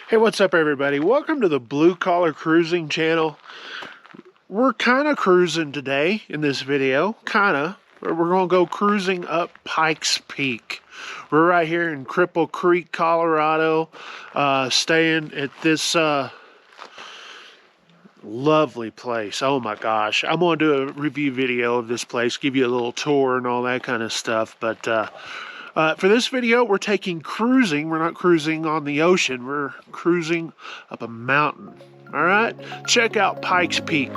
Hey, what's up everybody? Welcome to the Blue Collar Cruising channel. We're kind of cruising today in this video, We're going to go cruising up Pikes Peak. We're right here in Cripple Creek, Colorado, staying at this lovely place. Oh my gosh. I'm going to do a review video of this place, give you a little tour and all that kind of stuff, but for this video, we're taking cruising. We're not cruising on the ocean. We're cruising up a mountain. All right? Check out Pikes Peak.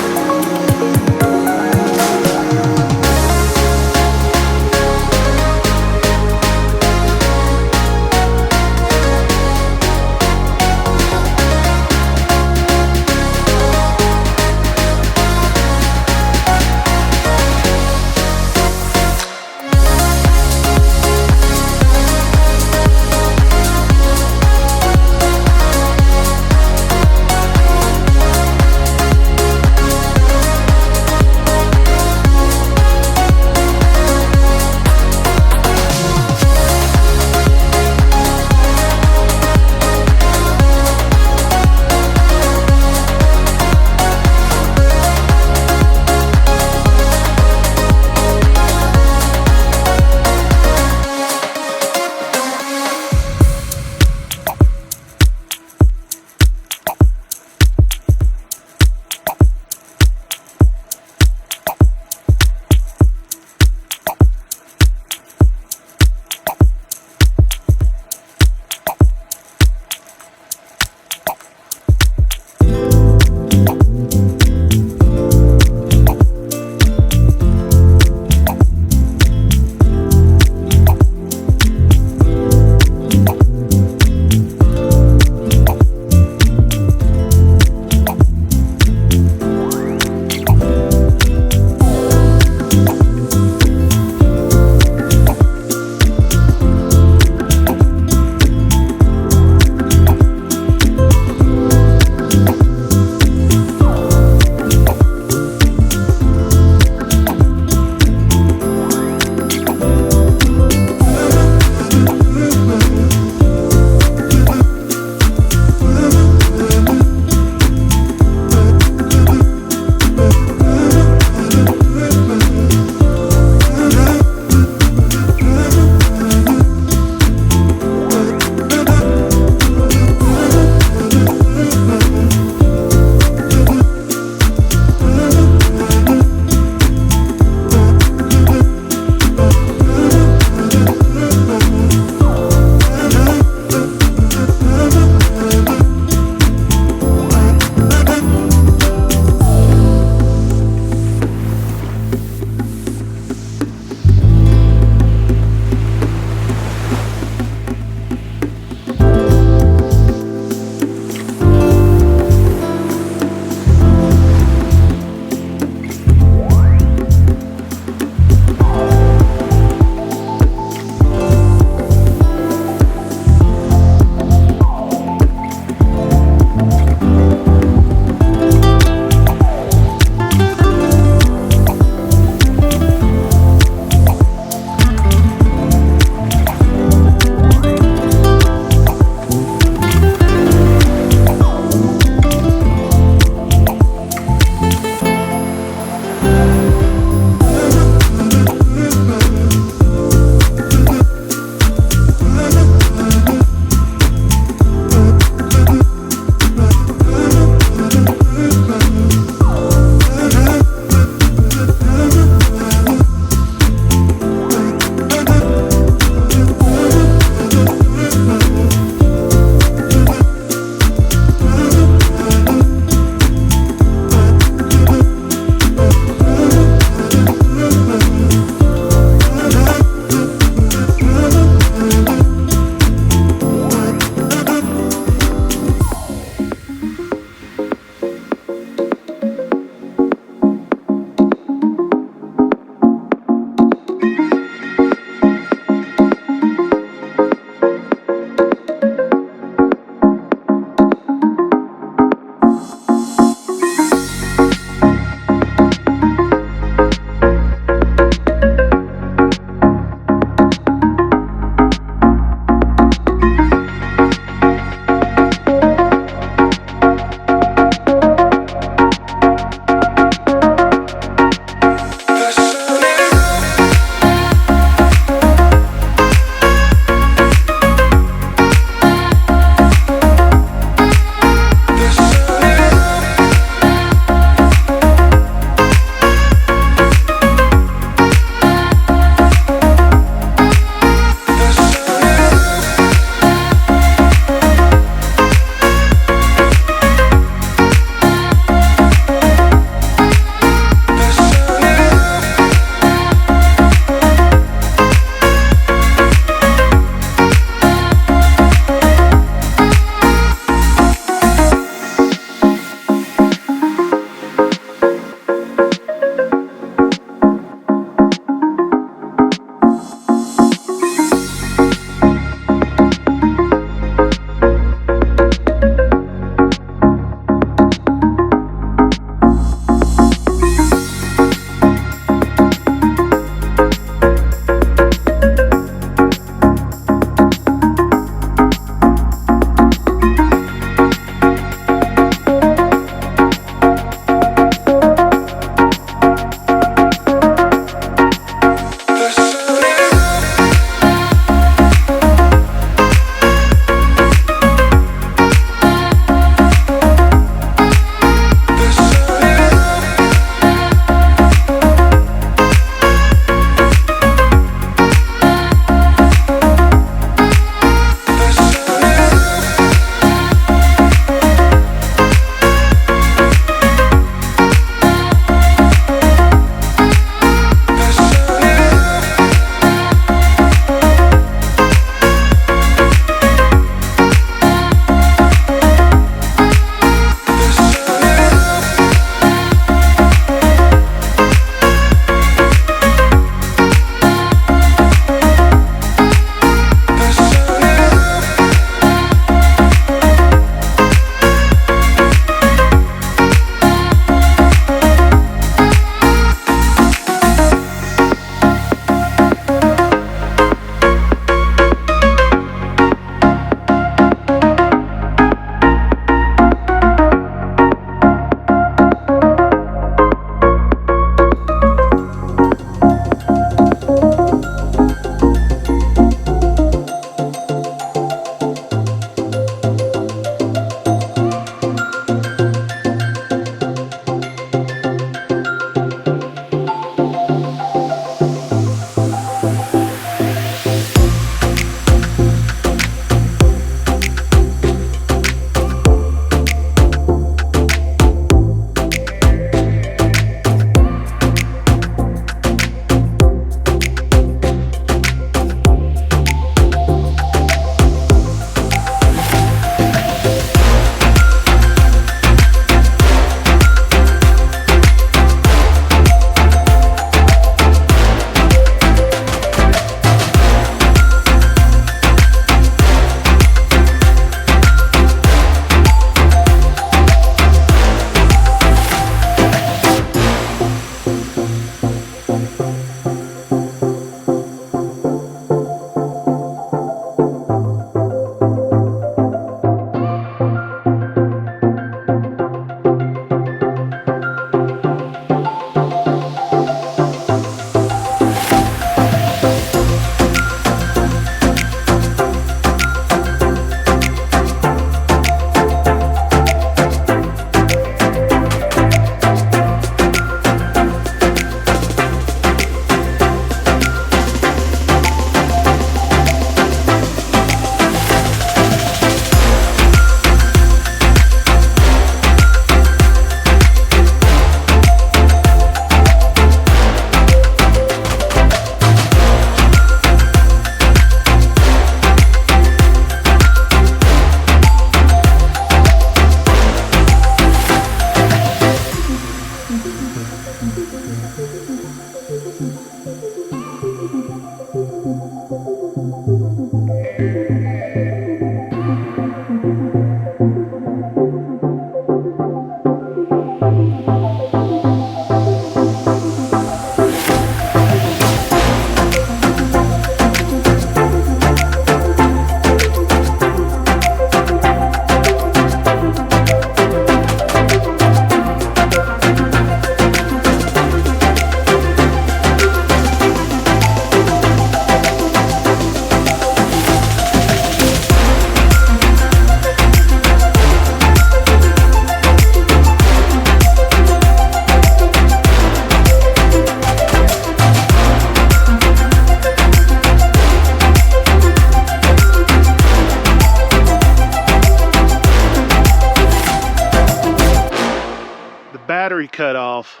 Battery cut off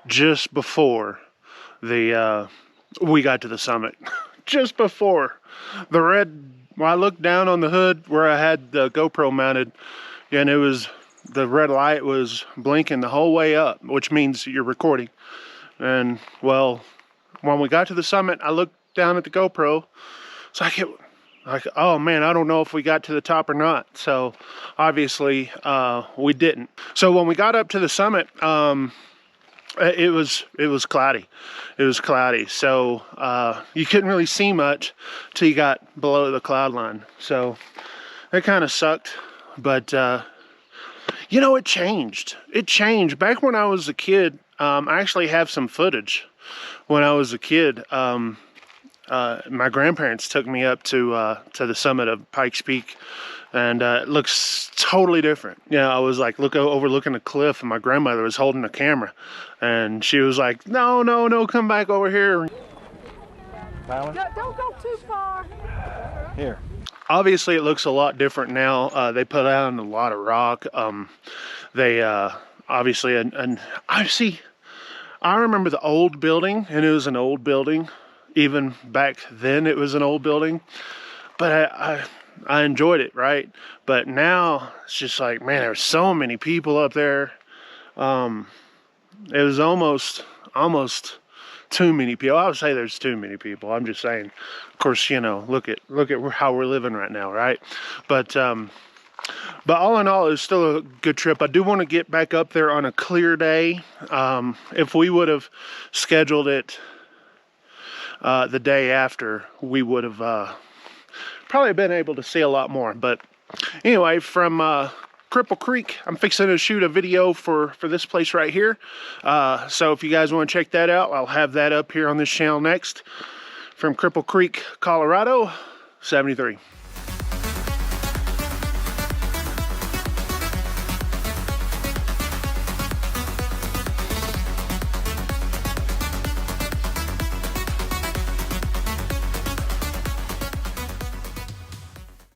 just before the we got to the summit. Just before the red, when I looked down on the hood where I had the GoPro mounted, and the red light was blinking the whole way up, which means you're recording. And well, when we got to the summit, I looked down at the GoPro. It's like, oh man, I don't know if we got to the top or not. So obviously we didn't. So when we got up to the summit, it was cloudy. It was cloudy. So you couldn't really see much till you got below the cloud line. So that kind of sucked. But you know, it changed. It changed. Back when I was a kid, I actually have some footage when I was a kid. My grandparents took me up to the summit of Pikes Peak, and it looks totally different. You know, I was like overlooking a cliff, and my grandmother was holding a camera, and she was like, no, come back over here. No, don't go too far. Here. Obviously, it looks a lot different now. They put out a lot of rock. They obviously, and I remember the old building, and it was an old building. Even back then, it was an old building, but I enjoyed it, right? But now it's just like, man, there's so many people up there. It was almost too many people. I would say there's too many people. I'm just saying. Of course, you know, look at how we're living right now, right? But all in all, it was still a good trip. I do want to get back up there on a clear day. If we would have scheduled it the day after, we would have probably been able to see a lot more. But anyway, from Cripple Creek, I'm fixing to shoot a video for this place right here. So if you guys want to check that out, I'll have that up here on this channel next. From Cripple Creek, Colorado, 73.